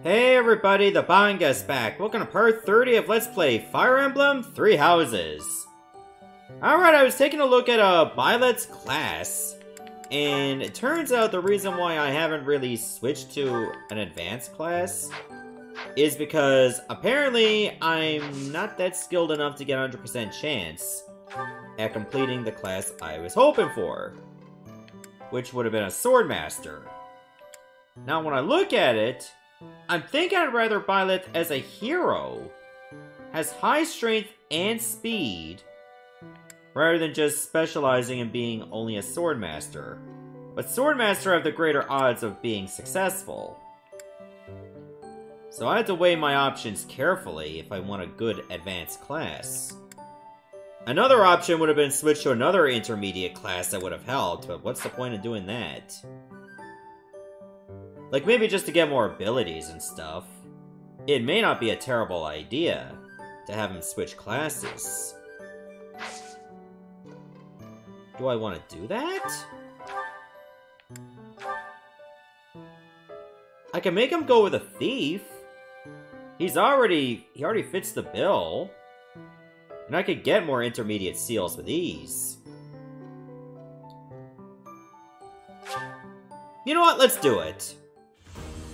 Hey everybody, the Banga's back. Welcome to part 30 of Let's Play Fire Emblem 3 Houses. Alright, I was taking a look at Violet's class, and it turns out the reason why I haven't really switched to an advanced class is because apparently I'm not that skilled enough to get a 100% chance at completing the class I was hoping for, which would have been a Swordmaster. Now when I look at it, I'm thinking I'd rather Violet as a hero, has high strength and speed, rather than just specializing in being only a Swordmaster. But Swordmaster have the greater odds of being successful. So I had to weigh my options carefully if I want a good advanced class. Another option would have been switch to another intermediate class that would have helped, but what's the point of doing that? Like, maybe just to get more abilities and stuff. It may not be a terrible idea to have him switch classes. Do I want to do that? I can make him go with a thief. He already fits the bill. And I could get more intermediate seals with ease. You know what? Let's do it.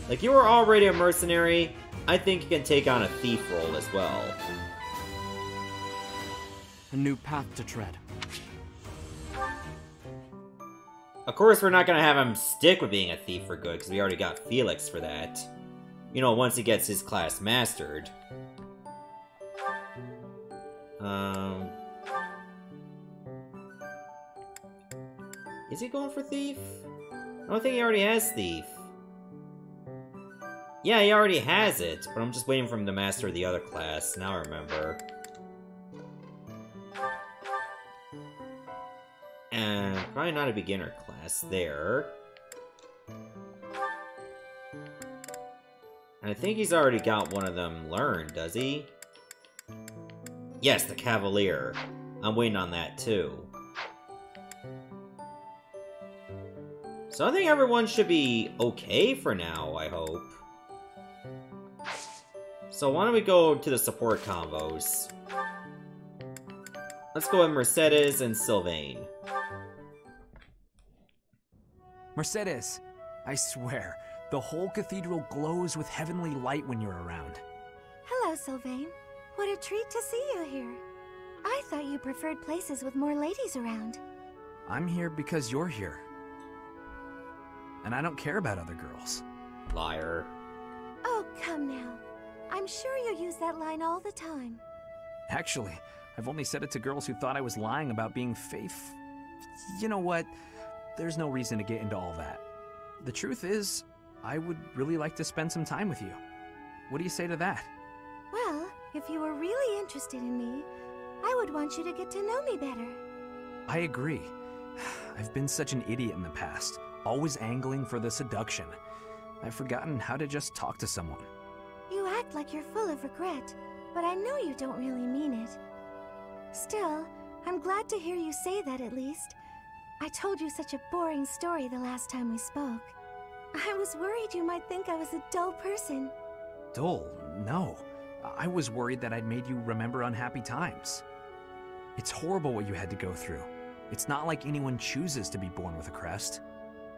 Like, you were already a mercenary, I think you can take on a thief role as well. A new path to tread. Of course, we're not gonna have him stick with being a thief for good, because we already got Felix for that. You know, once he gets his class mastered. Is he going for thief? I don't think he already has thief. Yeah, he already has it, but I'm just waiting for him to master the other class. Now I remember. And probably not a beginner class there. And I think he's already got one of them learned, does he? Yes, the Cavalier. I'm waiting on that too. So I think everyone should be okay for now, I hope. So why don't we go to the support combos? Let's go with Mercedes and Sylvain. Mercedes, I swear, the whole cathedral glows with heavenly light when you're around. Hello, Sylvain. What a treat to see you here. I thought you preferred places with more ladies around. I'm here because you're here. And I don't care about other girls. Liar. Oh, come now. I'm sure you use that line all the time. Actually, I've only said it to girls who thought I was lying about being faithful. You know what? There's no reason to get into all that. The truth is, I would really like to spend some time with you. What do you say to that? Well, if you were really interested in me, I would want you to get to know me better. I agree. I've been such an idiot in the past, always angling for the seduction. I've forgotten how to just talk to someone. You act like you're full of regret, but I know you don't really mean it. Still, I'm glad to hear you say that at least. I told you such a boring story the last time we spoke. I was worried you might think I was a dull person. Dull? No. I was worried that I'd made you remember unhappy times. It's horrible what you had to go through. It's not like anyone chooses to be born with a crest.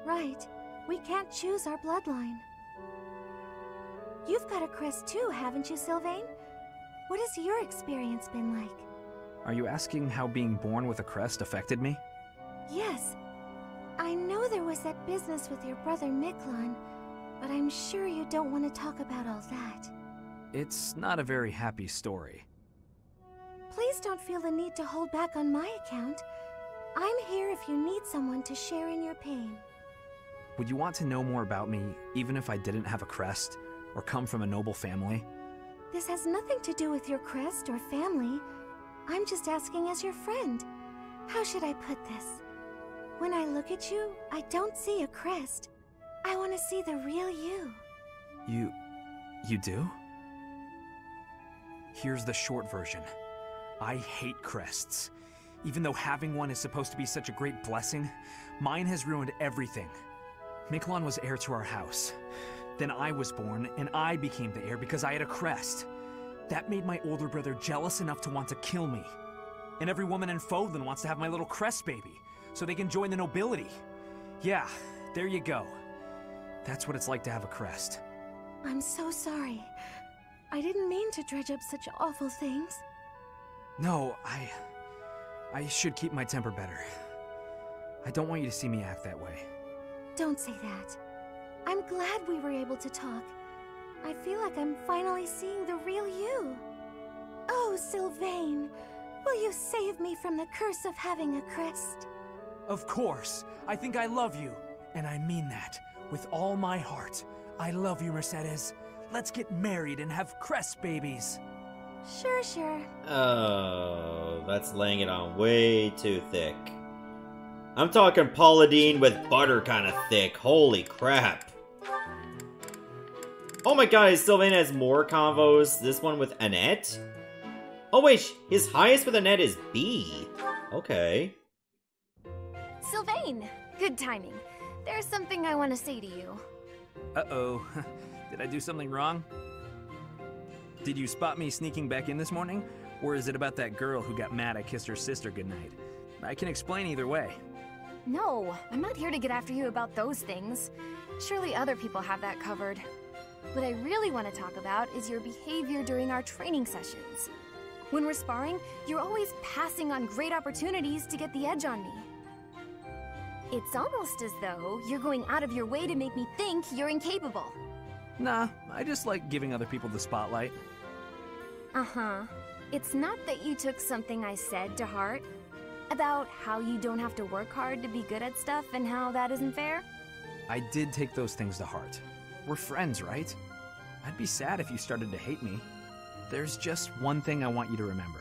Right. We can't choose our bloodline. You've got a crest too, haven't you, Sylvain? What has your experience been like? Are you asking how being born with a crest affected me? Yes. I know there was that business with your brother Miklon, but I'm sure you don't want to talk about all that. It's not a very happy story. Please don't feel the need to hold back on my account. I'm here if you need someone to share in your pain. Would you want to know more about me, even if I didn't have a crest, or come from a noble family? This has nothing to do with your crest or family. I'm just asking as your friend. How should I put this? When I look at you, I don't see a crest. I want to see the real you. You do? Here's the short version. I hate crests. Even though having one is supposed to be such a great blessing, mine has ruined everything. Miklon was heir to our house. Then I was born, and I became the heir because I had a crest. That made my older brother jealous enough to want to kill me. And every woman in Fodlan wants to have my little crest baby, so they can join the nobility. Yeah, there you go. That's what it's like to have a crest. I'm so sorry. I didn't mean to dredge up such awful things. No, I should keep my temper better. I don't want you to see me act that way. Don't say that. I'm glad we were able to talk. I feel like I'm finally seeing the real you. Oh, Sylvain, will you save me from the curse of having a crest? Of course. I think I love you. And I mean that. With all my heart. I love you, Mercedes. Let's get married and have crest babies. Sure, sure. Oh, that's laying it on way too thick. I'm talking Paula Deen with butter kind of thick. Holy crap. Oh my god, Sylvain has more convos. This one with Annette? Oh wait, his highest with Annette is B. Okay. Sylvain! Good timing. There's something I want to say to you. Uh-oh. Did I do something wrong? Did you spot me sneaking back in this morning? Or is it about that girl who got mad I kissed her sister goodnight? I can explain either way. No, I'm not here to get after you about those things. Surely other people have that covered. What I really want to talk about is your behavior during our training sessions. When we're sparring, you're always passing on great opportunities to get the edge on me. It's almost as though you're going out of your way to make me think you're incapable. Nah, I just like giving other people the spotlight. Uh-huh. It's not that you took something I said to heart? About how you don't have to work hard to be good at stuff and how that isn't fair? I did take those things to heart. We're friends, right? I'd be sad if you started to hate me. There's just one thing I want you to remember.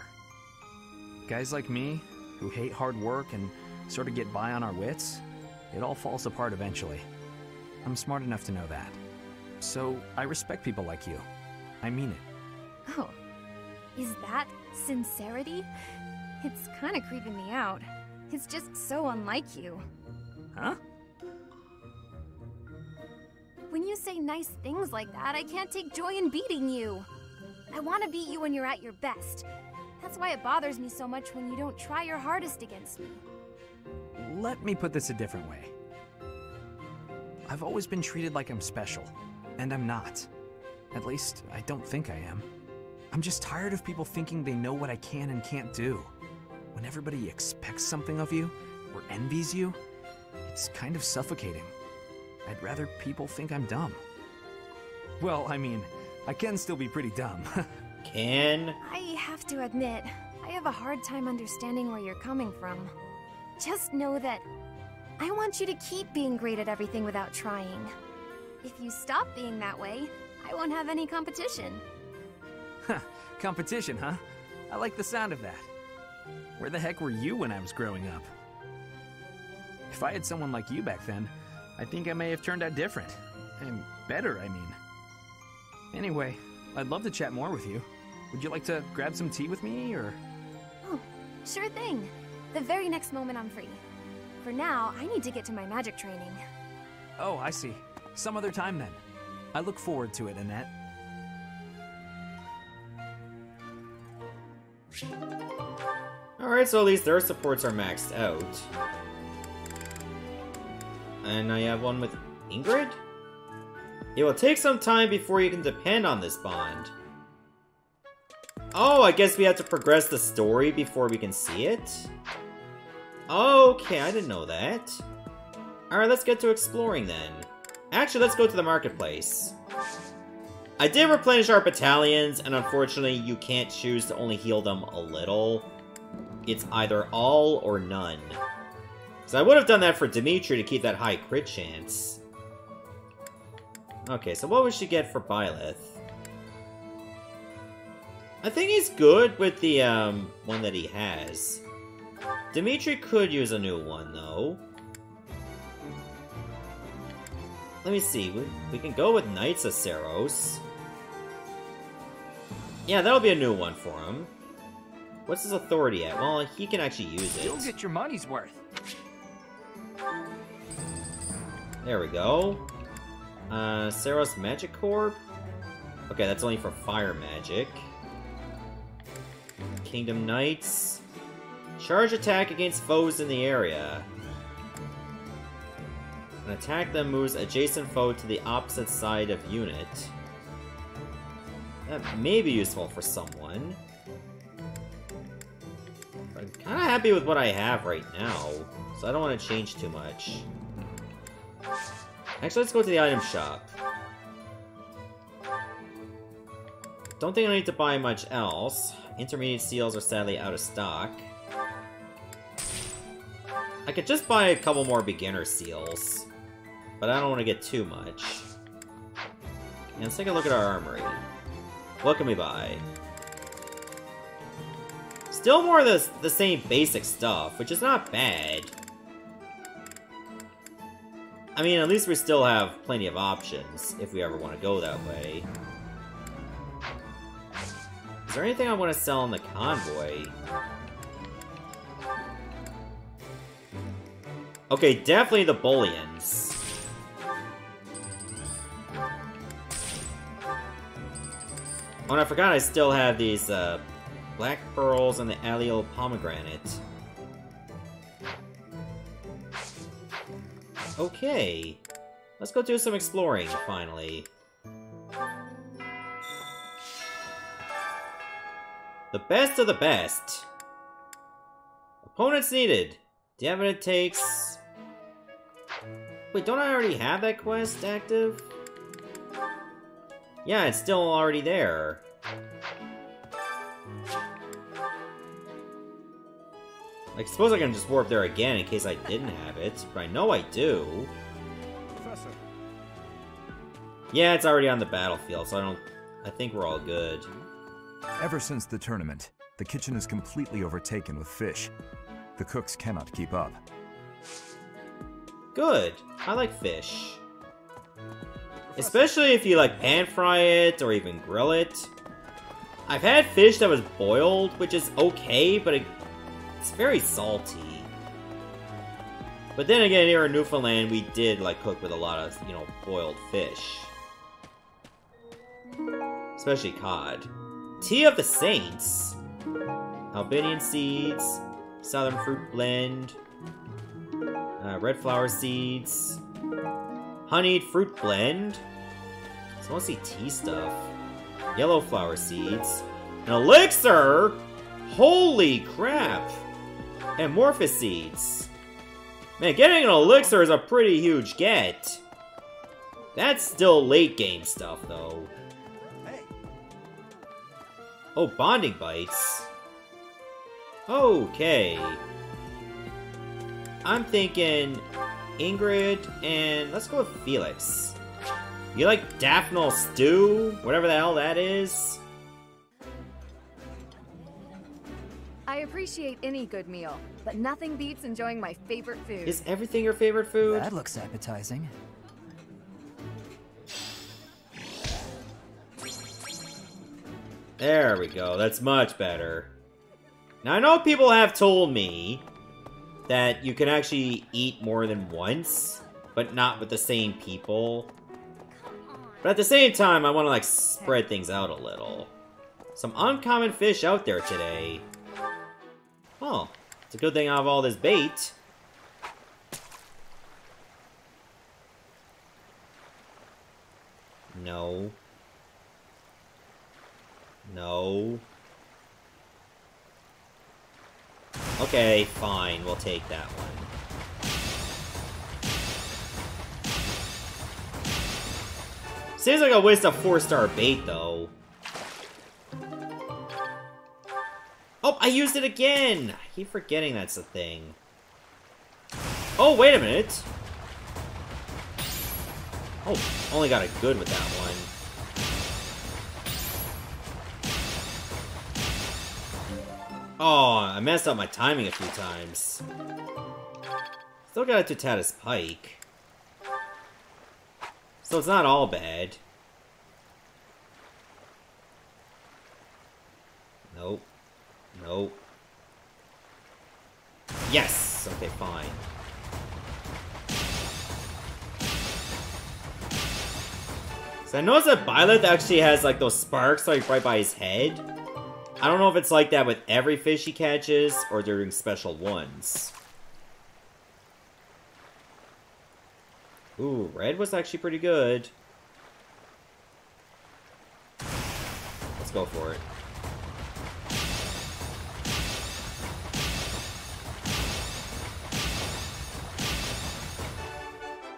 Guys like me, who hate hard work and sort of get by on our wits, it all falls apart eventually. I'm smart enough to know that. So I respect people like you. I mean it. Oh, is that sincerity? It's kind of creeping me out. It's just so unlike you. Huh? When you say nice things like that, I can't take joy in beating you. I want to beat you when you're at your best. That's why it bothers me so much when you don't try your hardest against me. Let me put this a different way. I've always been treated like I'm special, and I'm not. At least, I don't think I am. I'm just tired of people thinking they know what I can and can't do. When everybody expects something of you, or envies you, it's kind of suffocating. I'd rather people think I'm dumb. Well, I mean, I can still be pretty dumb. Can? I have to admit, I have a hard time understanding where you're coming from. Just know that I want you to keep being great at everything without trying. If you stop being that way, I won't have any competition. Competition, huh? I like the sound of that. Where the heck were you when I was growing up? If I had someone like you back then, I think I may have turned out different. And better, I mean. Anyway, I'd love to chat more with you. Would you like to grab some tea with me, or...? Oh, sure thing. The very next moment I'm free. For now, I need to get to my magic training. Oh, I see. Some other time then. I look forward to it, Annette. Alright, so at least their supports are maxed out. And I have one with Ingrid? It will take some time before you can depend on this bond. Oh, I guess we have to progress the story before we can see it? Okay, I didn't know that. Alright, let's get to exploring then. Actually, let's go to the marketplace. I did replenish our battalions, and unfortunately, you can't choose to only heal them a little. It's either all or none. So I would have done that for Dimitri to keep that high crit chance. Okay, so what would she get for Byleth? I think he's good with the one that he has. Dimitri could use a new one, though. Let me see, we can go with Knights of Saros. Yeah, that'll be a new one for him. What's his authority at? Well, he can actually use it. You'll get your money's worth. There we go. Seros Magic Core? Okay, that's only for fire magic. Kingdom Knights. Charge attack against foes in the area. An attack that moves adjacent foe to the opposite side of unit. That may be useful for someone. I'm kind of happy with what I have right now, so I don't want to change too much. Actually, let's go to the item shop. Don't think I need to buy much else. Intermediate seals are sadly out of stock. I could just buy a couple more beginner seals, but I don't want to get too much. And let's take a look at our armory. What can we buy? Still more of the same basic stuff, which is not bad. I mean, at least we still have plenty of options, if we ever want to go that way. Is there anything I want to sell in the convoy? Okay, definitely the bullions. Oh, and I forgot I still have these, black pearls and the allial pomegranate. Okay. Let's go do some exploring, finally. The best of the best. Opponents needed. Do you have what it takes? Wait, don't I already have that quest active? Yeah, it's still already there. I suppose I can just warp there again in case I didn't have it, but I know I do. Professor. Yeah, it's already on the battlefield, so I think we're all good. Ever since the tournament, the kitchen is completely overtaken with fish. The cooks cannot keep up. Good. I like fish. Especially if you like pan fry it or even grill it. I've had fish that was boiled, which is okay, but it's very salty. But then again, here in Newfoundland, we did like cook with a lot of, you know, boiled fish. Especially cod. Tea of the Saints. Albanian seeds. Southern fruit blend. Red flower seeds. Honeyed fruit blend. So I want to see tea stuff. Yellow flower seeds. An elixir? Holy crap! Amorphous seeds. Man, getting an elixir is a pretty huge get. That's still late game stuff, though. Oh, bonding bites. Okay. I'm thinking Ingrid, and let's go with Felix. You like Daphne stew? Whatever the hell that is? I appreciate any good meal, but nothing beats enjoying my favorite food. Is everything your favorite food? That looks appetizing. There we go, that's much better. Now I know people have told me that you can actually eat more than once, but not with the same people. But at the same time, I want to like spread things out a little. Some uncommon fish out there today. Oh, it's a good thing I have all this bait. No. No. Okay, fine, we'll take that one. Seems like a waste of 4-star bait, though. Oh, I used it again! I keep forgetting that's a thing. Oh, wait a minute! Oh, only got a good with that one. Oh, I messed up my timing a few times. Still got a Tutatis Pike. So it's not all bad. Nope. Nope. Yes! Okay, fine. So I noticed that Byleth actually has like those sparks like right by his head. I don't know if it's like that with every fish he catches or during special ones. Ooh, red was actually pretty good. Let's go for it.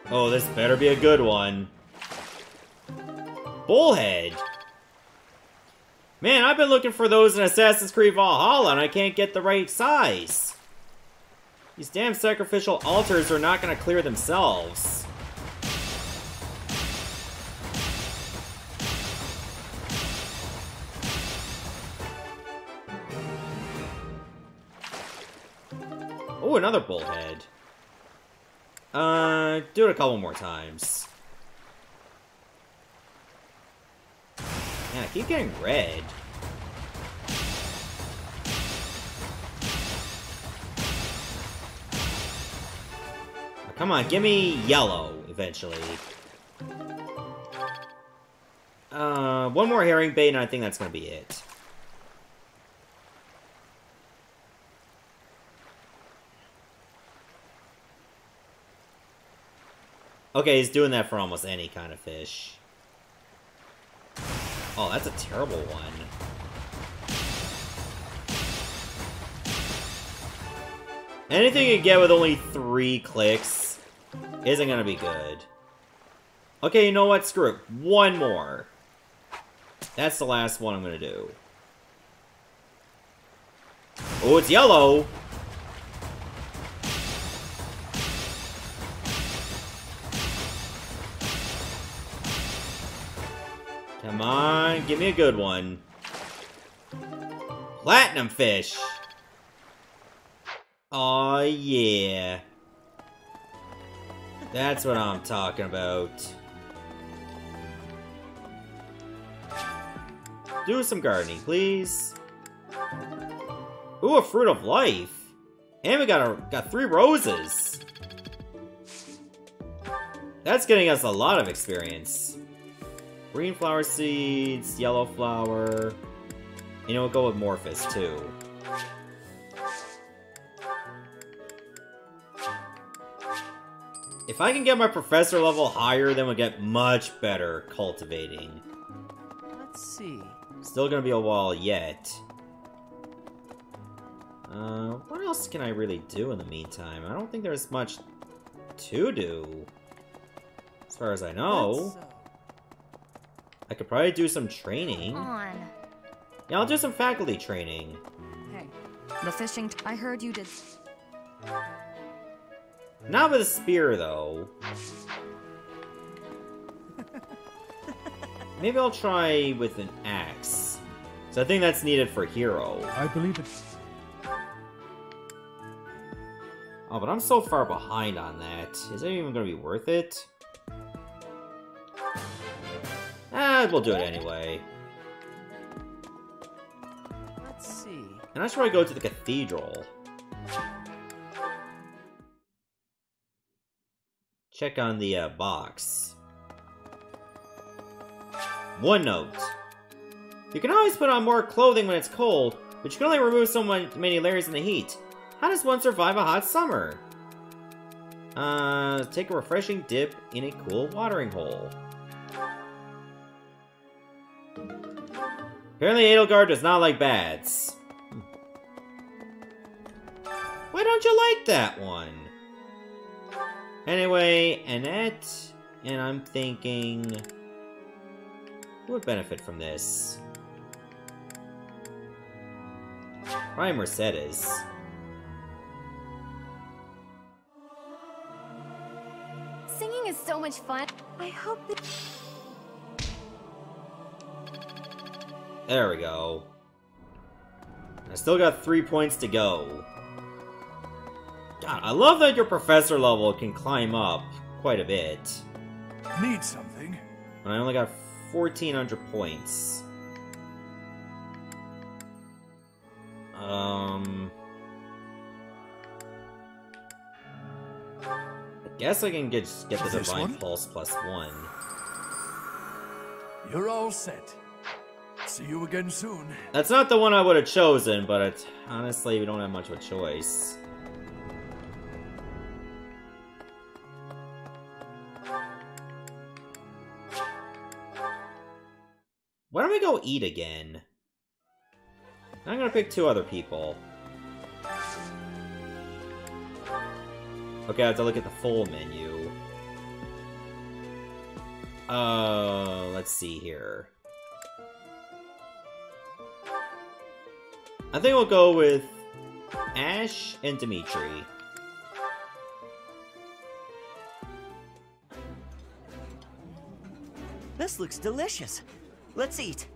Oh, this better be a good one. Bullhead. Man, I've been looking for those in Assassin's Creed Valhalla and I can't get the right size. These damn sacrificial altars are not gonna clear themselves. Oh, another bullhead. Do it a couple more times. Yeah, I keep getting red. Oh, come on, give me yellow, eventually. One more herring bait, and I think that's gonna be it. Okay, he's doing that for almost any kind of fish. Oh, that's a terrible one. Anything you get with only 3 clicks isn't gonna be good. Okay, you know what? Screw it. One more. That's the last one I'm gonna do. Oh, it's yellow! Come on, give me a good one. Platinum fish! Aw, yeah. That's what I'm talking about. Do some gardening, please. Ooh, a fruit of life. And we got 3 roses. That's getting us a lot of experience. Green flower seeds, yellow flower. You know, we'll go with Morphus, too. If I can get my professor level higher, then we'll get much better cultivating. Let's see. Still gonna be a while yet. What else can I really do in the meantime? I don't think there's much to do. As far as I know. I could probably do some training. Come on. Yeah, I'll do some faculty training. Hey, the fishing. I heard you did. Not with a spear, though. Maybe I'll try with an axe. So I think that's needed for hero. I believe it. Oh, but I'm so far behind on that. Is it even going to be worth it? Ah, we'll do it anyway. Let's see. And I should probably go to the cathedral. Check on the box. One note. You can always put on more clothing when it's cold, but you can only remove so many layers in the heat. How does one survive a hot summer? Take a refreshing dip in a cool watering hole. Apparently Edelgard does not like baths. Why don't you like that one? Anyway, Annette, and I'm thinking... who would benefit from this? Probably Mercedes. Singing is so much fun. I hope that... There we go. I still got 3 points to go. God, I love that your professor level can climb up quite a bit. Need something? And I only got 1,400 points. I guess I can get the Divine Pulse +1. You're all set. See you again soon. That's not the one I would have chosen, but honestly, we don't have much of a choice. Why don't we go eat again? I'm gonna pick 2 other people. Okay, I have to look at the full menu. Let's see here. I think we'll go with Ash and Dimitri. This looks delicious. Let's eat.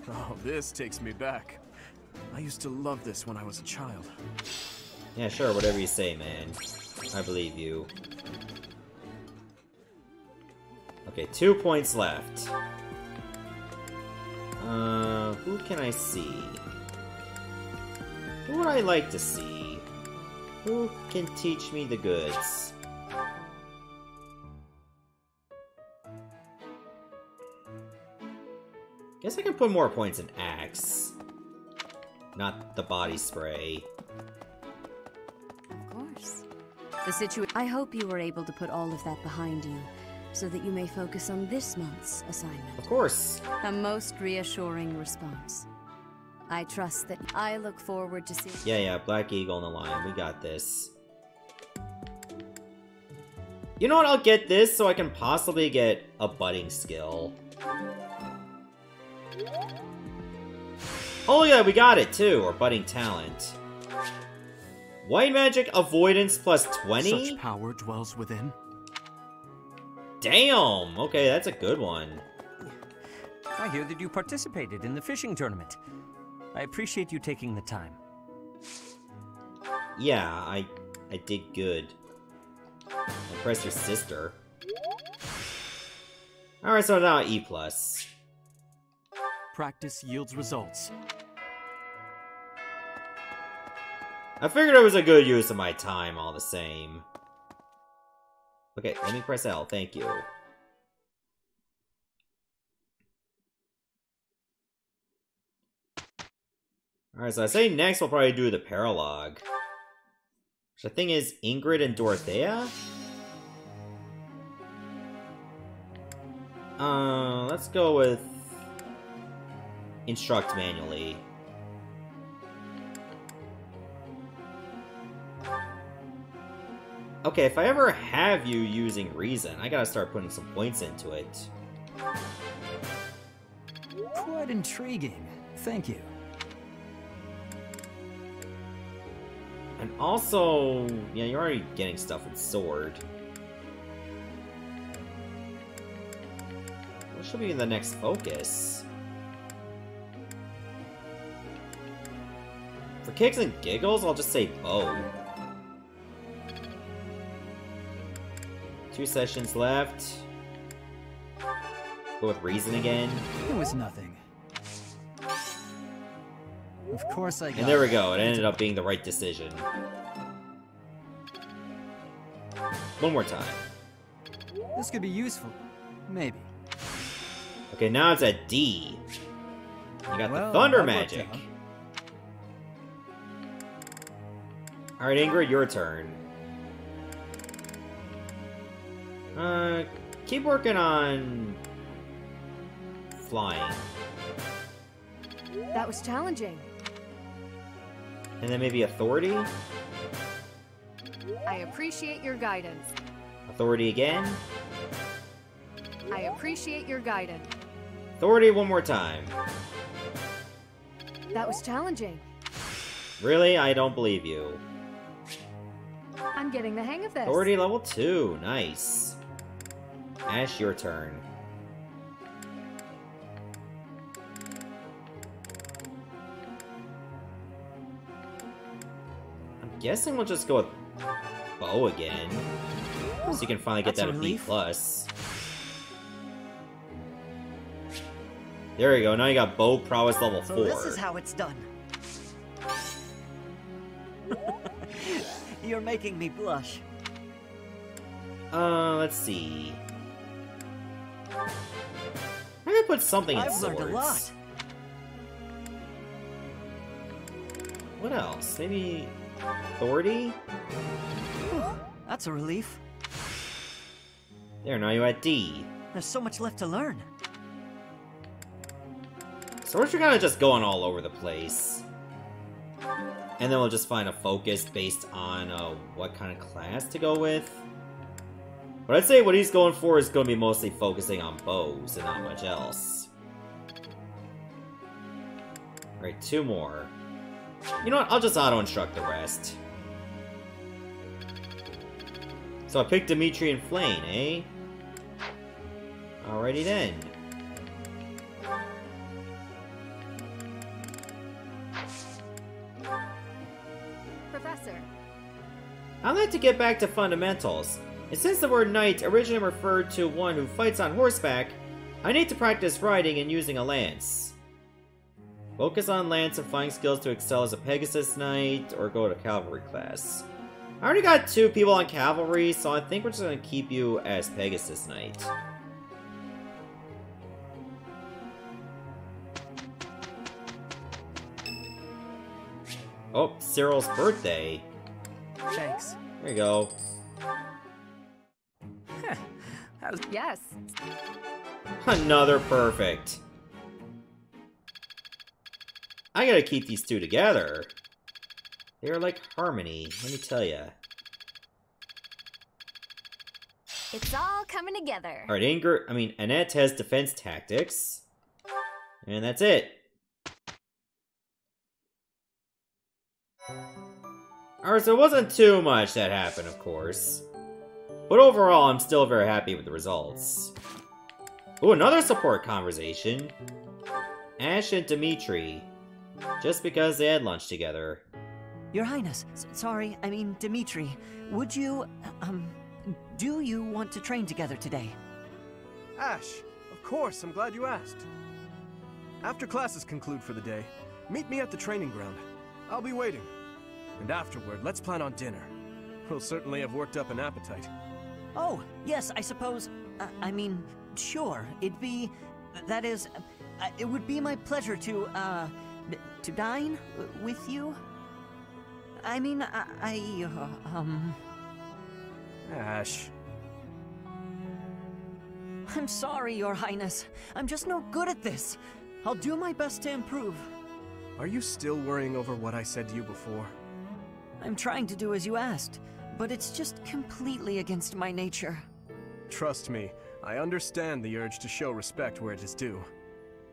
Oh, this takes me back. I used to love this when I was a child. Yeah, sure, whatever you say, man. I believe you. Okay, 2 points left. Who can I see? Who would I like to see? Who can teach me the goods? Guess I can put more points in Axe. Not the body spray. Of course. I hope you were able to put all of that behind you, so that you may focus on this month's assignment. Of course. A most reassuring response. I trust that I look forward to seeing— Yeah, Black Eagle and the Lion. We got this. You know what? I'll get this so I can possibly get a budding skill. Oh yeah, we got it too, or budding talent. White magic avoidance plus 20? Such power dwells within. Damn! Okay, that's a good one. I hear that you participated in the fishing tournament. I appreciate you taking the time. Yeah, I did good. Impress your sister. Alright, so now E+. Practice yields results. I figured it was a good use of my time all the same. Okay, let me press L, thank you. Alright, so I say next we'll probably do the Paralogue. Which I think is Ingrid and Dorothea? Let's go with Instruct manually. Okay, if I ever have you using Reason, I gotta start putting some points into it. Quite intriguing. Thank you. And also, yeah, you're already getting stuff with Sword. What should be the next focus? For kicks and giggles, I'll just say bow. 2 sessions left. Go with Reason again. It was nothing. Of course I got And there we go, it ended up being the right decision. One more time. This could be useful. Maybe. Okay, now it's at D. You got Well, the Thunder that worked Magic. out. Alright, Ingrid, your turn. Keep working on flying. That was challenging. And then maybe Authority? I appreciate your guidance. Authority again? I appreciate your guidance. Authority one more time. That was challenging. Really? I don't believe you. I'm getting the hang of this. Authority level 2. Nice. Ash, your turn. I'm guessing we'll just go with Bow again. So you can finally get That's that a a B+. relief. There you go, now you got Bow Prowess level 4. So this is how it's done. You're making me blush. Let's see. they put something in I've swords. learned a lot. What else? Maybe authority? That's a relief. There, now you're at D. There's so much left to learn. So we're kind of just going all over the place. And then we'll just find a focus based on what kind of class to go with. But I'd say what he's going for is going to be mostly focusing on bows and not much else. Alright, 2 more. You know what? I'll just auto-instruct the rest. So I picked Dimitri and Flame, eh? Alrighty then. Professor. I'd like to get back to fundamentals. And since the word knight originally referred to one who fights on horseback, I need to practice riding and using a lance. Focus on lance and flying skills to excel as a Pegasus Knight, or go to cavalry class. I already got 2 people on cavalry, so I think we're just going to keep you as Pegasus Knight. Oh, Cyril's birthday. Thanks. There you go. Yes. Another perfect. I gotta keep these 2 together. They're like harmony, let me tell ya. It's all coming together. Alright, Annette has defense tactics. And that's it. Alright, so it wasn't too much that happened, of course. But overall, I'm still very happy with the results. Ooh, another support conversation. Ash and Dimitri. Just because they had lunch together. Your Highness, sorry, I mean Dimitri. Would you, do you want to train together today? Ash, of course, I'm glad you asked. After classes conclude for the day, meet me at the training ground. I'll be waiting. And afterward, let's plan on dinner. We'll certainly have worked up an appetite. Oh, yes, I suppose, I mean, sure, that is, it would be my pleasure to dine with you? I mean, Ash. I'm sorry, Your Highness. I'm just no good at this. I'll do my best to improve. Are you still worrying over what I said to you before? I'm trying to do as you asked, but it's just completely against my nature. Trust me, I understand the urge to show respect where it is due.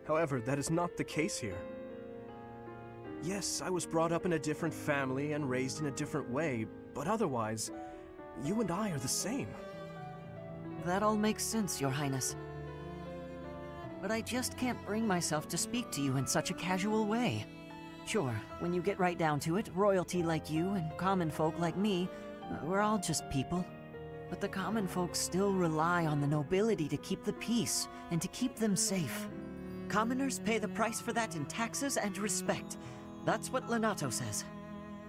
However, that is not the case here. Yes, I was brought up in a different family and raised in a different way, but otherwise, you and I are the same. That all makes sense, Your Highness. But I just can't bring myself to speak to you in such a casual way. Sure, when you get right down to it, royalty like you and common folk like me, we're all just people. But the common folk still rely on the nobility to keep the peace and to keep them safe. Commoners pay the price for that in taxes and respect. That's what Lenato says.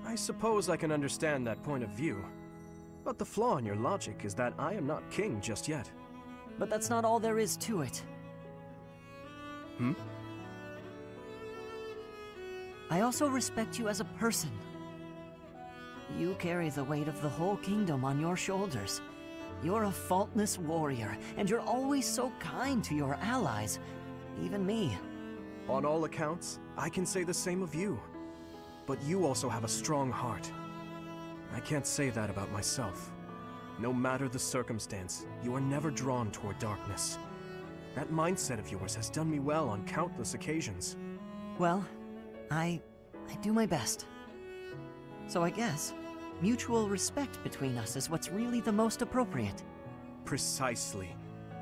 I suppose I can understand that point of view. But the flaw in your logic is that I am not king just yet. But that's not all there is to it. Hmm? I also respect you as a person. You carry the weight of the whole kingdom on your shoulders. You're a faultless warrior, and you're always so kind to your allies, even me. On all accounts, I can say the same of you. But you also have a strong heart. I can't say that about myself. No matter the circumstance, you are never drawn toward darkness. That mindset of yours has done me well on countless occasions. Well, I do my best. So I guess mutual respect between us is what's really the most appropriate. Precisely.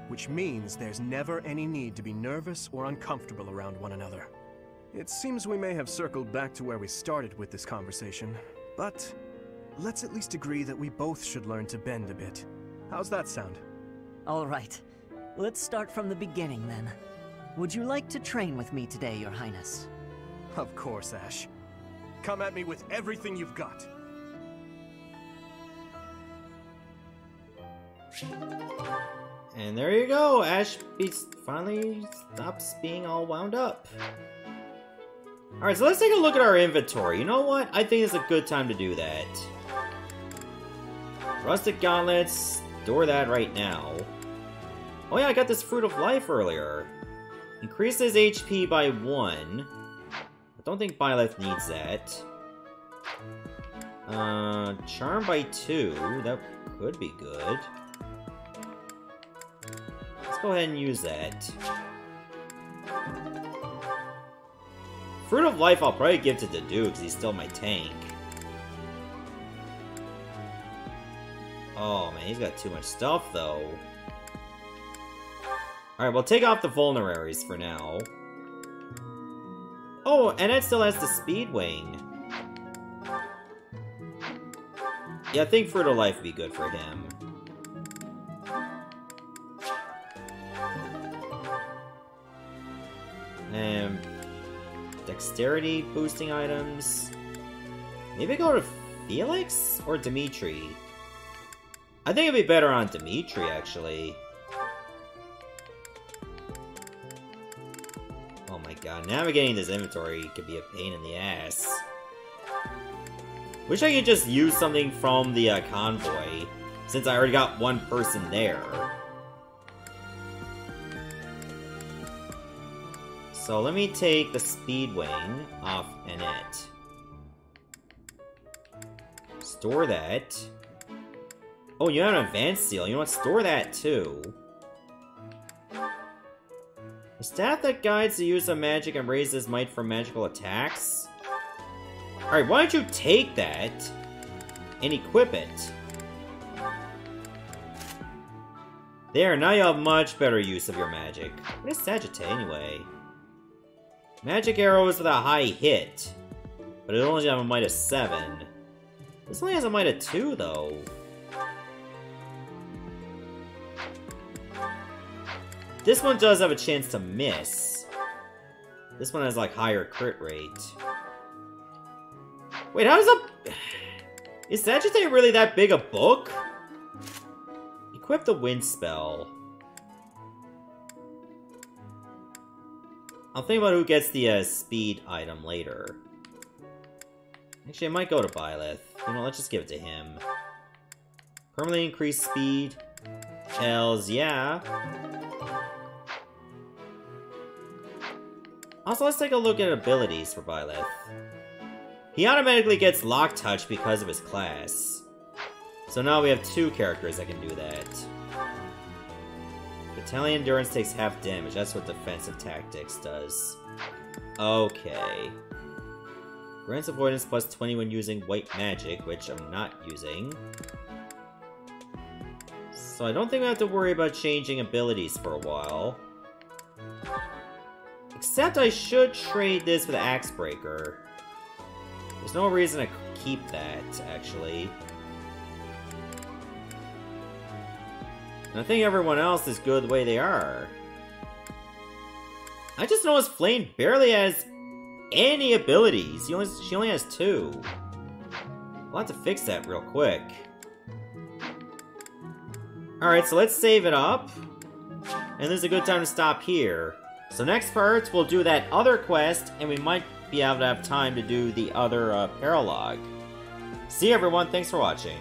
Which means there's never any need to be nervous or uncomfortable around one another. It seems we may have circled back to where we started with this conversation, but let's at least agree that we both should learn to bend a bit. How's that sound? All right. Let's start from the beginning then. Would you like to train with me today, Your Highness? Of course, Ash. Come at me with everything you've got. And there you go, Ash finally stops being all wound up. Alright, so let's take a look at our inventory. You know what? I think it's a good time to do that. Rustic gauntlets, store that right now. Oh yeah, I got this Fruit of Life earlier. Increases HP by 1. I don't think Byleth needs that. Charm by 2. That could be good. Let's go ahead and use that. Fruit of Life I'll probably give to Dedue because he's still my tank. Oh man, he's got too much stuff though. Alright, we'll take off the vulneraries for now. Oh, and it still has the Speed Wing. Yeah, I think Fruit of Life would be good for him. And dexterity boosting items. Maybe go to Felix or Dimitri? I think it'd be better on Dimitri, actually. Oh my god, navigating this inventory could be a pain in the ass. Wish I could just use something from the convoy, since I already got one person there. So let me take the Speed Wing off Annette. Store that. Oh, you have an Advanced Seal. You know what? Store that too. A staff that guides the use of magic and raises might from magical attacks. Alright, why don't you take that and equip it? There, now you have much better use of your magic. What is Sagittae anyway? Magic arrows with a high hit, but it only has a might of 7. This only has a might of 2 though. This one does have a chance to miss. This one has like higher crit rate. Wait, how does a... Is Sagittae really that big a book? Equip the wind spell. I'll think about who gets the speed item later. Actually, I might go to Byleth. You know, let's just give it to him. Permanently increased speed. Hells yeah. Also, let's take a look at abilities for Byleth. He automatically gets Lock Touch because of his class. So now we have 2 characters that can do that. Battalion Endurance takes half damage. That's what Defensive Tactics does. Okay. Grants avoidance plus 20 when using white magic, which I'm not using. So I don't think we have to worry about changing abilities for a while. Except I should trade this with Axe Breaker. There's no reason to keep that, actually. And I think everyone else is good the way they are. I just noticed Flame barely has any abilities. She only has 2. I'll have to fix that real quick. Alright, so let's save it up. And this is a good time to stop here. So next part, we'll do that other quest, and we might be able to have time to do the other paralogue. See you everyone, thanks for watching.